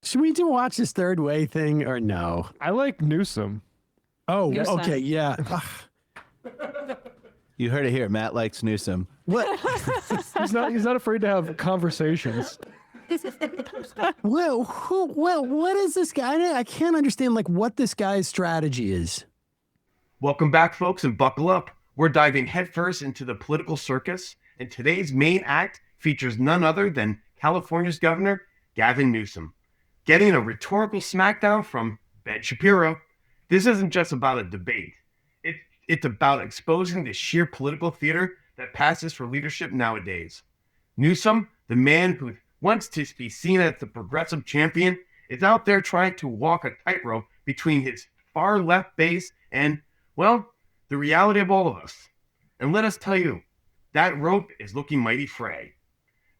Should we do watch this third way thing or no? I like Newsom. Oh, Newsom. okay, yeah. You heard it here. Matt likes Newsom. What? He's not afraid to have conversations. Well, what is this guy? I can't understand like what this guy's strategy is. Welcome back, folks, and buckle up. We're diving headfirst into the political circus, and today's main act features none other than California's Governor Gavin Newsom, getting a rhetorical smackdown from Ben Shapiro. This isn't just about a debate. It's about exposing the sheer political theater that passes for leadership nowadays. Newsom, the man who wants to be seen as the progressive champion, is out there trying to walk a tightrope between his far left base and, well, the reality of all of us. And let us tell you, that rope is looking mighty fray.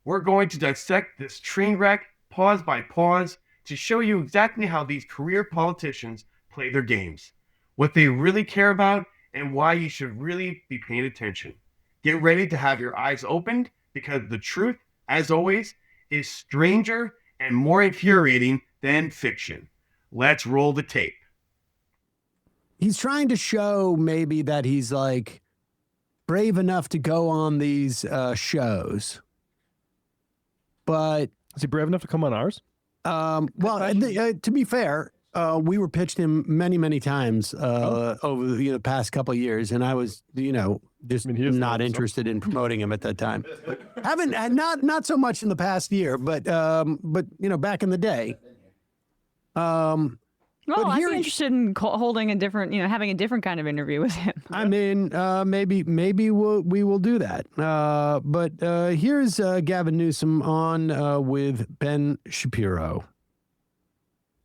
We're going to dissect this train wreck pause by pause to show you exactly how these career politicians play their games, what they really care about, and why you should really be paying attention. Get ready to have your eyes opened, because the truth, as always, is stranger and more infuriating than fiction. Let's roll the tape. He's trying to show maybe that he's like brave enough to go on these shows. But Is he brave enough to come on ours? to be fair, we were pitched him many times over the past couple of years, and I was just not interested in promoting him at that time. Not so much in the past year, but back in the day. Well, But I'd here be he- interested in holding a different, having a different kind of interview with him. I mean, maybe we will do that. But here's Gavin Newsom on with Ben Shapiro.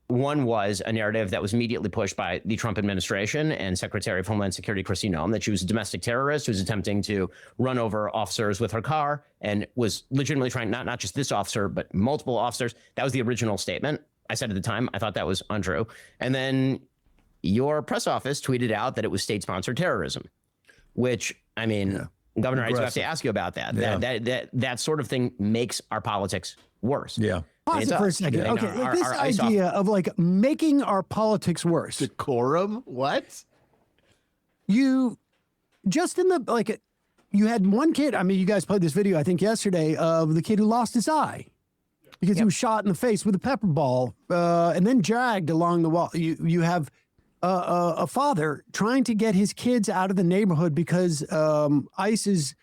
One was a narrative that was immediately pushed by the Trump administration and Secretary of Homeland Security Kristi Noem that she was a domestic terrorist who was attempting to run over officers with her car and was legitimately trying, not just this officer, but multiple officers. That was the original statement. I said at the time, I thought that was untrue. And then your press office tweeted out that it was state-sponsored terrorism, which, I mean, Governor, I just have to ask you about that. Yeah. That sort of thing makes our politics worse. Yeah. Pause it for a second. And Okay, our this ICE idea of like making our politics worse. Decorum? What? You just in the like, you had one kid. I mean, you guys played this video I think yesterday of the kid who lost his eye because he was shot in the face with a pepper ball and then dragged along the wall. You have a father trying to get his kids out of the neighborhood because ICE is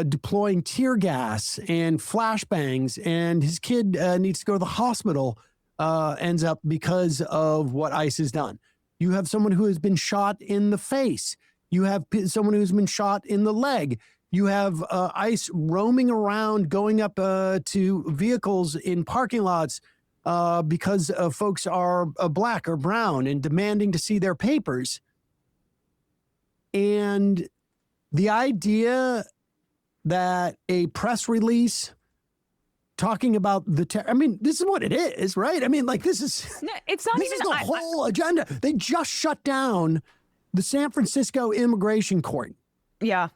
deploying tear gas and flashbangs, and his kid needs to go to the hospital, ends up because of what ICE has done. You have someone who has been shot in the face. You have someone who's been shot in the leg. You have ICE roaming around, going up to vehicles in parking lots because folks are black or brown and demanding to see their papers. And the idea that a press release talking about I mean, this is what it is, right? I mean, like this is No, it's not this even is the whole agenda. They just shut down the San Francisco immigration court. Yeah.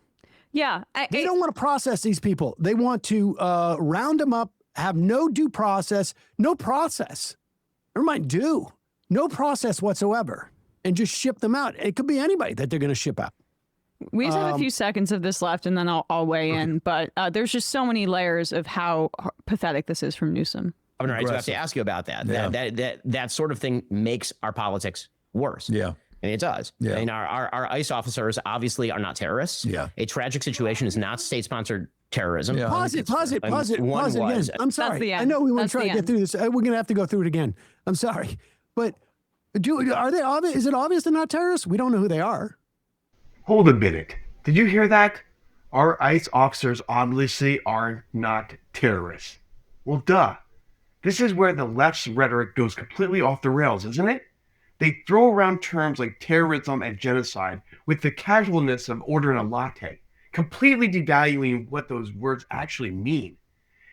They don't want to process these people. They want to round them up, have no due process, no process. Never mind due, no process whatsoever, and just ship them out. It could be anybody that they're going to ship out. We just have a few seconds of this left, and then I'll weigh in. But there's just so many layers of how pathetic this is from Newsom. Governor, I just have to ask you about that. Yeah. That sort of thing makes our politics worse. Yeah. And it does. Yeah. I mean, our ICE officers obviously are not terrorists. Yeah. A tragic situation is not state-sponsored terrorism. Yeah. Pause it One again. was- I'm That's sorry. the I end. know we want That's to try the to get end. through this. We're going to have to go through it again. I'm sorry. But are they obvious? Is it obvious they're not terrorists? We don't know who they are. Hold a minute. Did you hear that? Our ICE officers obviously are not terrorists. Well, duh. This is where the left's rhetoric goes completely off the rails, isn't it? They throw around terms like terrorism and genocide with the casualness of ordering a latte, completely devaluing what those words actually mean.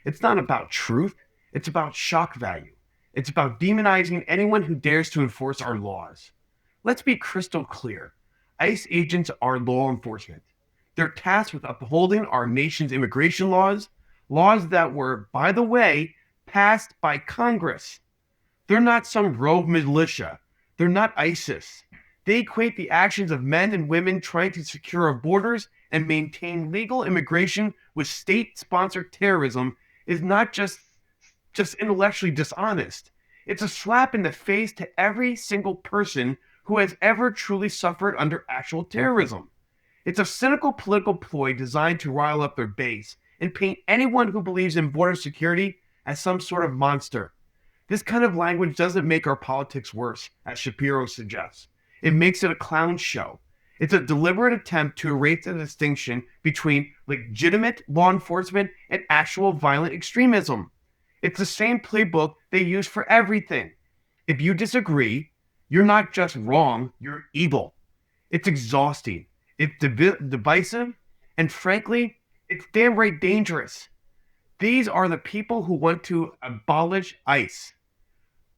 It's not about truth. It's about shock value. It's about demonizing anyone who dares to enforce our laws. Let's be crystal clear. ICE agents are law enforcement. They're tasked with upholding our nation's immigration laws that were, by the way, passed by Congress. They're not some rogue militia. They're not ISIS. They equate the actions of men and women trying to secure our borders and maintain legal immigration with state-sponsored terrorism is not just intellectually dishonest. It's a slap in the face to every single person who has ever truly suffered under actual terrorism. It's a cynical political ploy designed to rile up their base and paint anyone who believes in border security as some sort of monster. This kind of language doesn't make our politics worse, as Shapiro suggests. It makes it a clown show. It's a deliberate attempt to erase the distinction between legitimate law enforcement and actual violent extremism. It's the same playbook they use for everything. If you disagree, you're not just wrong, you're evil. It's exhausting. It's divisive, and frankly, it's damn right dangerous. These are the people who want to abolish ICE,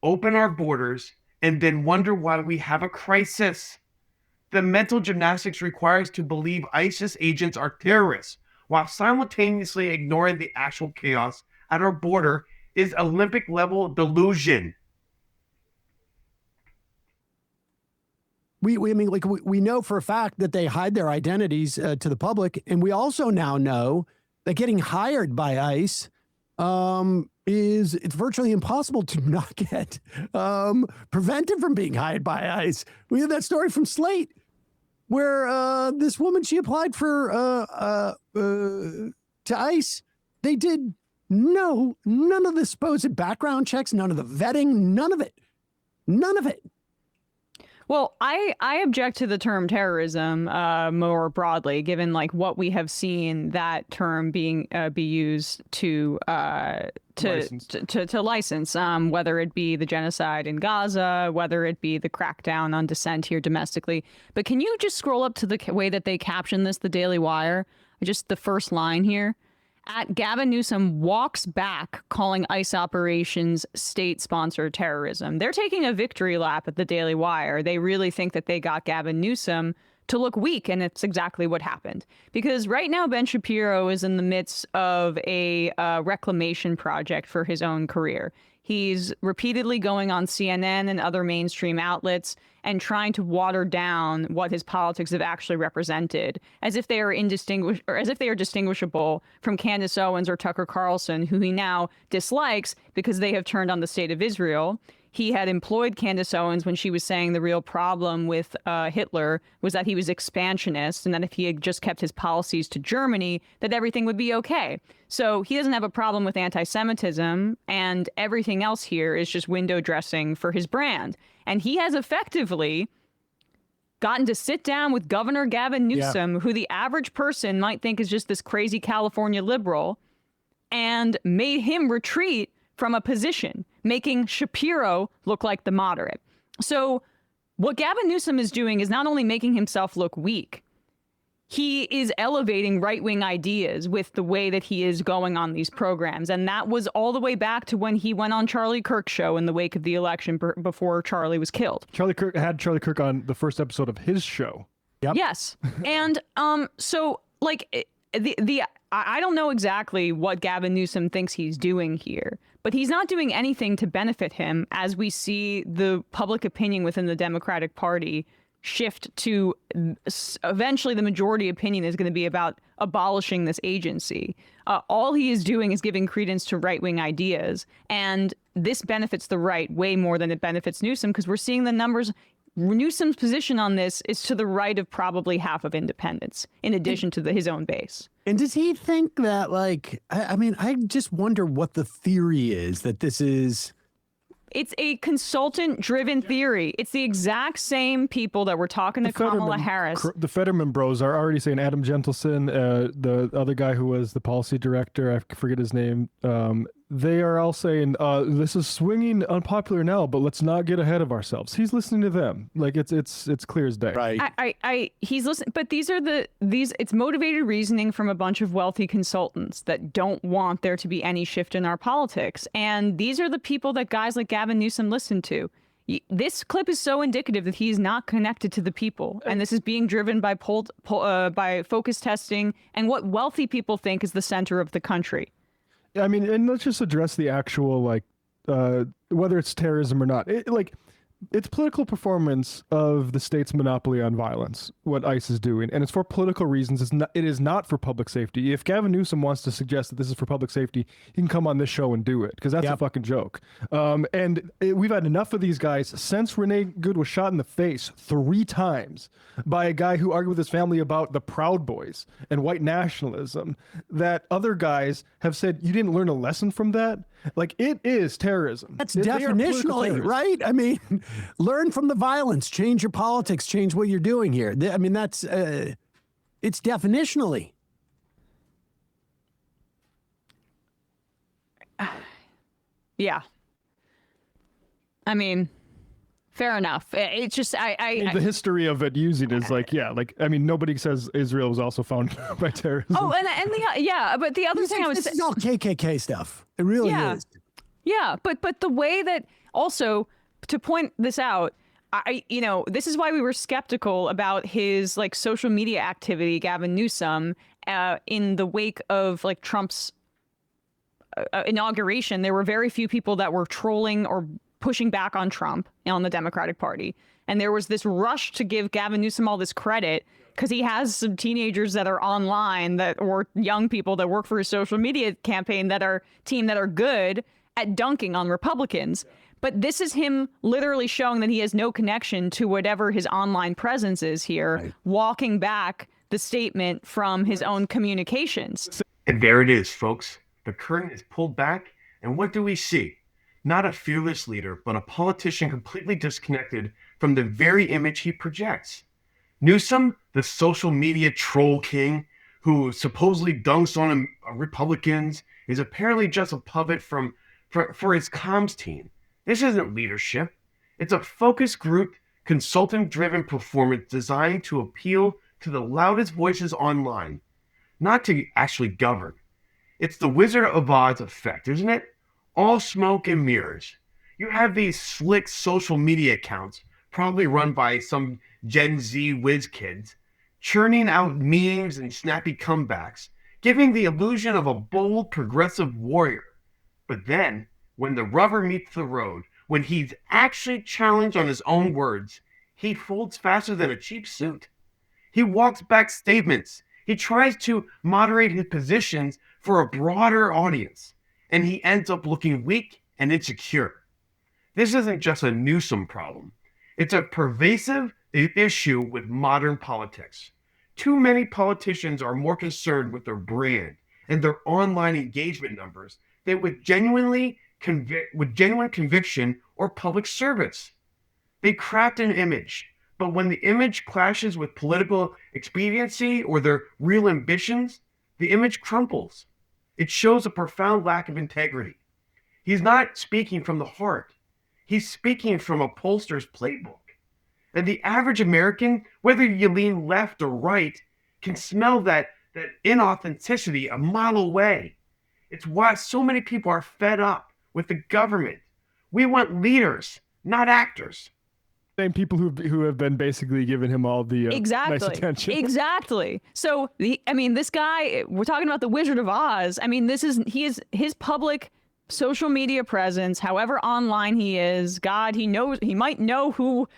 open our borders, and then wonder why we have a crisis. The mental gymnastics requires to believe ISIS agents are terrorists, while simultaneously ignoring the actual chaos at our border is Olympic-level delusion. We know for a fact that they hide their identities to the public, and we also now know that getting hired by ICE it's virtually impossible to not get prevented from being hired by ICE. We had that story from Slate where this woman, she applied for to ICE. They did none of the supposed background checks, none of the vetting, none of it. Well, I object to the term terrorism more broadly, given like what we have seen that term being be used to license, whether it be the genocide in Gaza, whether it be the crackdown on dissent here domestically. But can you just scroll up to the way that they caption this, the Daily Wire, just the first line here? At Gavin Newsom walks back calling ICE operations state-sponsored terrorism. They're taking a victory lap at the Daily Wire. They really think that they got Gavin Newsom to look weak, and it's exactly what happened. Because right now, Ben Shapiro is in the midst of a reclamation project for his own career. He's repeatedly going on CNN and other mainstream outlets and trying to water down what his politics have actually represented, as if they are distinguishable from Candace Owens or Tucker Carlson, who he now dislikes because they have turned on the state of Israel. He had employed Candace Owens when she was saying the real problem with Hitler was that he was expansionist, and that if he had just kept his policies to Germany, that everything would be okay. So he doesn't have a problem with anti-Semitism, and everything else here is just window dressing for his brand. And he has effectively gotten to sit down with Governor Gavin Newsom, who the average person might think is just this crazy California liberal, and made him retreat from a position, making Shapiro look like the moderate. So what Gavin Newsom is doing is not only making himself look weak, he is elevating right-wing ideas with the way that he is going on these programs. And that was all the way back to when he went on Charlie Kirk's show in the wake of the election before Charlie was killed. Charlie Kirk on the first episode of his show. Yep. Yes. And so like I don't know exactly what Gavin Newsom thinks he's doing here, but he's not doing anything to benefit him, as we see the public opinion within the Democratic Party shift to eventually the majority opinion is going to be about abolishing this agency. All he is doing is giving credence to right-wing ideas, and this benefits the right way more than it benefits Newsom, because we're seeing the numbers. Newsom's position on this is to the right of probably half of independents, in addition to his own base. And does he think that, like, I just wonder what the theory is that this is. It's a consultant-driven theory. It's the exact same people that were talking to Kamala Harris. The Fetterman bros are already saying, Adam Gentleson, the other guy who was the policy director, I forget his name, they are all saying, this is swinging unpopular now, but let's not get ahead of ourselves. He's listening to them. Like, it's clear as day. Right. He's listening, but it's motivated reasoning from a bunch of wealthy consultants that don't want there to be any shift in our politics. And these are the people that guys like Gavin Newsom listen to. This clip is so indicative that he's not connected to the people. And this is being driven by by focus testing and what wealthy people think is the center of the country. I mean, and let's just address the actual, like, whether it's terrorism or not. It's political performance of the state's monopoly on violence, what ICE is doing, and it's for political reasons. It is not for public safety. If Gavin Newsom wants to suggest that this is for public safety, he can come on this show and do it, because that's a fucking joke. We've had enough of these guys since Renee Good was shot in the face 3 times by a guy who argued with his family about the Proud Boys and white nationalism, that other guys have said, you didn't learn a lesson from that? Like, it is terrorism. That's definitionally, right? I mean, learn from the violence, change your politics, change what you're doing here. I mean, that's, it's definitionally. Yeah. I mean, fair enough. It's just, the history of it using is nobody says Israel was also founded by terrorism. Oh, but the other thing I was this is all KKK stuff. It really is. Yeah, but the way that, also to point this out, this is why we were skeptical about his like social media activity, Gavin Newsom, in the wake of like Trump's inauguration. There were very few people that were trolling or pushing back on Trump on the Democratic Party. And there was this rush to give Gavin Newsom all this credit because he has some teenagers that are online or young people that work for his social media campaign that are good at dunking on Republicans. But this is him literally showing that he has no connection to whatever his online presence is here, walking back the statement from his own communications. And there it is, folks. The curtain is pulled back, and what do we see? Not a fearless leader, but a politician completely disconnected from the very image he projects. Newsom, the social media troll king, who supposedly dunks on Republicans, is apparently just a puppet for his comms team. This isn't leadership. It's a focus group, consultant-driven performance designed to appeal to the loudest voices online, not to actually govern. It's the Wizard of Oz effect, isn't it? All smoke and mirrors. You have these slick social media accounts, probably run by some Gen Z whiz kids, churning out memes and snappy comebacks, giving the illusion of a bold, progressive warrior. But then, when the rubber meets the road, when he's actually challenged on his own words, he folds faster than a cheap suit. He walks back statements. He tries to moderate his positions for a broader audience, and he ends up looking weak and insecure. This isn't just a Newsom problem. It's a pervasive issue with modern politics. Too many politicians are more concerned with their brand and their online engagement numbers than with genuine conviction or public service. They craft an image, but when the image clashes with political expediency or their real ambitions, the image crumples. It shows a profound lack of integrity. He's not speaking from the heart. He's speaking from a pollster's playbook. And the average American, whether you lean left or right, can smell that inauthenticity a mile away. It's why so many people are fed up with the government. We want leaders, not actors. Same people who have been basically giving him all the nice attention. Exactly. So this guy, we're talking about the Wizard of Oz. I mean, his public social media presence, however online he is. God, he might know who.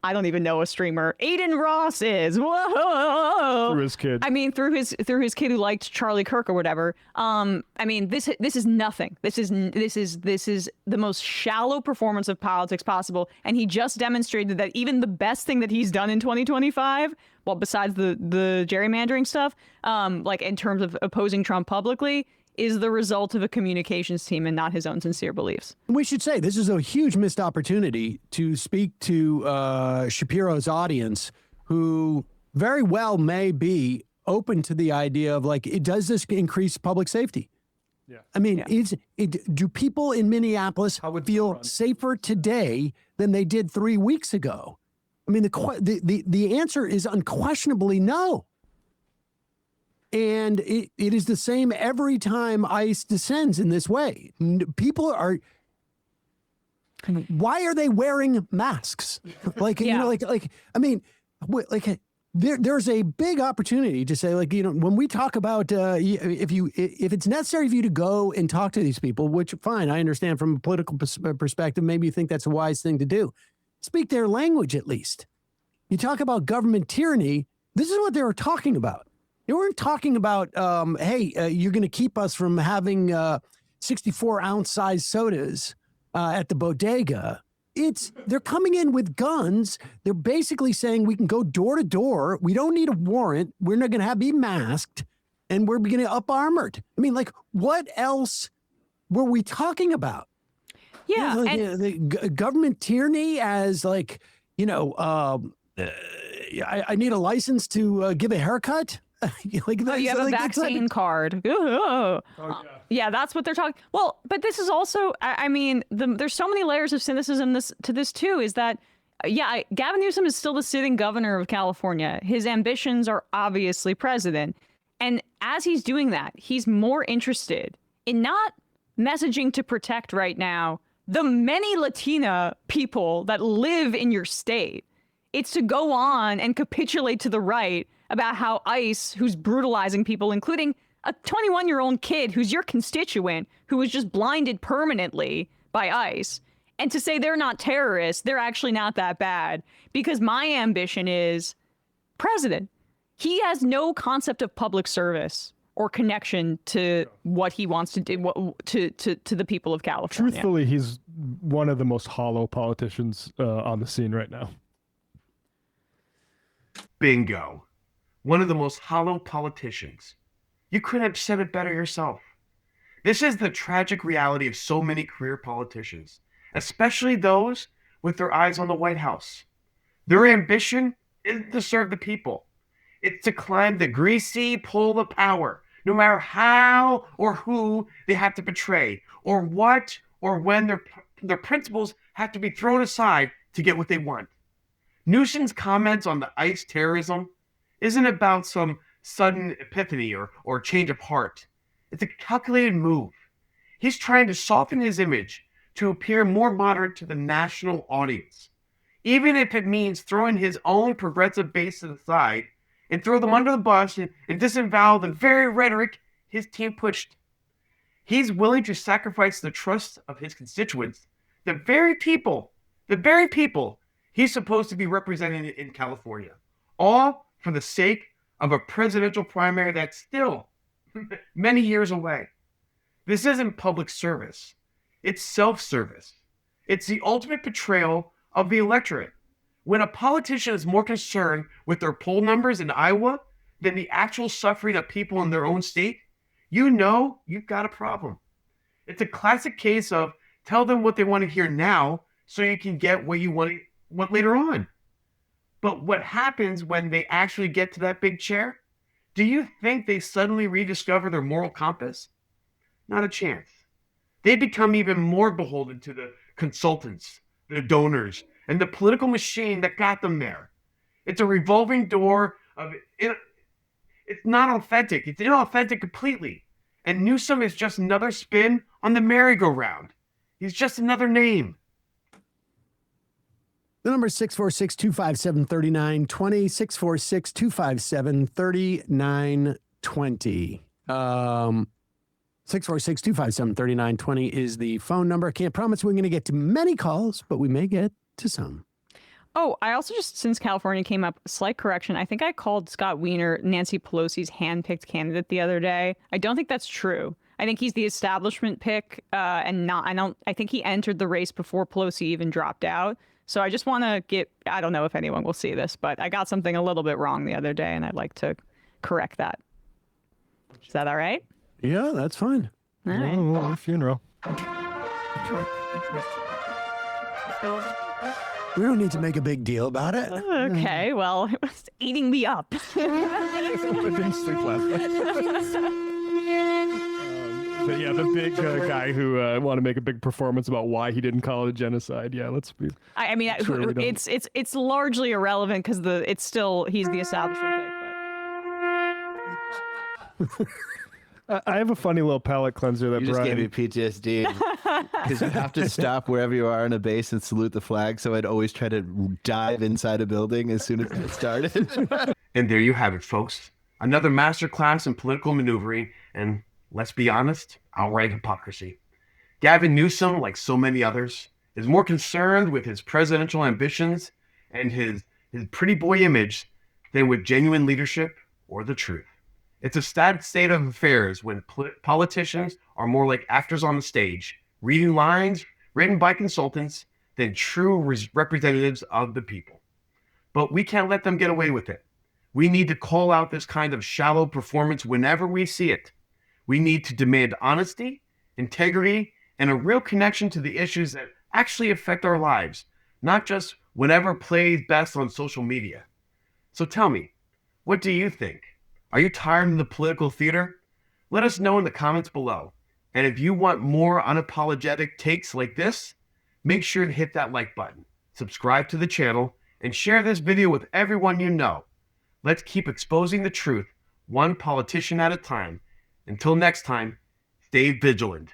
I don't even know a streamer Aiden Ross is. Whoa! Through his kid. I mean, through his kid who liked Charlie Kirk or whatever. This is nothing. This is the most shallow performance of politics possible, and he just demonstrated that even the best thing that he's done in 2025, well, besides the gerrymandering stuff, like in terms of opposing Trump publicly, is the result of a communications team and not his own sincere beliefs. We should say this is a huge missed opportunity to speak to Shapiro's audience, who very well may be open to the idea of does this increase public safety? Yeah. I mean, do people in Minneapolis feel safer today than they did 3 weeks ago? I mean, the answer is unquestionably no. And it is the same every time ICE descends in this way. People are. Why are they wearing masks? there's a big opportunity to say, like, when we talk about if it's necessary for you to go and talk to these people, which fine, I understand from a political perspective, maybe you think that's a wise thing to do. Speak their language at least. You talk about government tyranny. This is what they were talking about. They weren't talking about, hey, you're going to keep us from having 64-ounce size sodas at the bodega. They're coming in with guns. They're basically saying we can go door to door. We don't need a warrant. We're not going to be masked, and we're going to up armored. I mean, like, what else were we talking about? Yeah, the government tyranny as like, I need a license to give a haircut. Like, you have a vaccine card. Yeah, that's what they're talking. Well, but this is also, I mean, there's so many layers of cynicism to this too, is that, Gavin Newsom is still the sitting governor of California. His ambitions are obviously president. And as he's doing that, he's more interested in not messaging to protect right now the many Latina people that live in your state. It's to go on and capitulate to the right about how ICE, who's brutalizing people, including a 21-year-old kid who's your constituent, who was just blinded permanently by ICE, and to say they're not terrorists, they're actually not that bad, because my ambition is president. He has no concept of public service or connection to what he wants to do to the people of California. Truthfully, he's one of the most hollow politicians on the scene right now. Bingo. One of the most hollow politicians. You couldn't have said it better yourself. This is the tragic reality of so many career politicians, especially those with their eyes on the White House. Their ambition isn't to serve the people. It's to climb the greasy pole of power, no matter how or who they have to betray, or what or when their principles have to be thrown aside to get what they want. Newsom's comments on the ICE terrorism isn't about some sudden epiphany or change of heart. It's a calculated move. He's trying to soften his image to appear more moderate to the national audience, even if it means throwing his own progressive base to the side and throw them under the bus and disavow the very rhetoric his team pushed. He's willing to sacrifice the trust of his constituents, the very people he's supposed to be representing in California, all for the sake of a presidential primary that's still many years away. This isn't public service. It's self-service. It's the ultimate betrayal of the electorate. When a politician is more concerned with their poll numbers in Iowa than the actual suffering of people in their own state, you know you've got a problem. It's a classic case of tell them what they want to hear now so you can get what you want later on. But what happens when they actually get to that big chair? Do you think they suddenly rediscover their moral compass? Not a chance. They become even more beholden to the consultants, the donors, and the political machine that got them there. It's a revolving door of it's not authentic. It's inauthentic completely. And Newsom is just another spin on the merry-go-round. He's just another name. The number is 646-257-3920, 646-257-3920. 646-257-3920 is the phone number. I can't promise we're going to get to many calls, but we may get to some. Oh, I also just, since California came up, slight correction. I think I called Scott Wiener Nancy Pelosi's handpicked candidate the other day. I don't think that's true. I think he's the establishment pick, and I think he entered the race before Pelosi even dropped out. So I just want to I don't know if anyone will see this, but I got something a little bit wrong the other day, and I'd like to correct that. Is that all right? Yeah, that's fine. All right. Oh, funeral. We don't need to make a big deal about it. Okay, well, it was eating me up. But yeah, the big guy who want to make a big performance about why he didn't call it a genocide. Yeah, let's be. I mean, sure it's largely irrelevant because he's the establishment pick. But I have a funny little palate cleanser that You just Brian. gave me PTSD because you have to stop wherever you are on a base and salute the flag. So I'd always try to dive inside a building as soon as it started. And there you have it, folks. Another masterclass in political maneuvering and, let's be honest, outright hypocrisy. Gavin Newsom, like so many others, is more concerned with his presidential ambitions and his pretty boy image than with genuine leadership or the truth. It's a sad state of affairs when politicians are more like actors on the stage, reading lines written by consultants than true representatives of the people. But we can't let them get away with it. We need to call out this kind of shallow performance whenever we see it. We need to demand honesty, integrity, and a real connection to the issues that actually affect our lives, not just whatever plays best on social media. So tell me, what do you think? Are you tired of the political theater? Let us know in the comments below. And if you want more unapologetic takes like this, make sure to hit that like button, subscribe to the channel, and share this video with everyone you know. Let's keep exposing the truth, one politician at a time. Until next time, stay vigilant.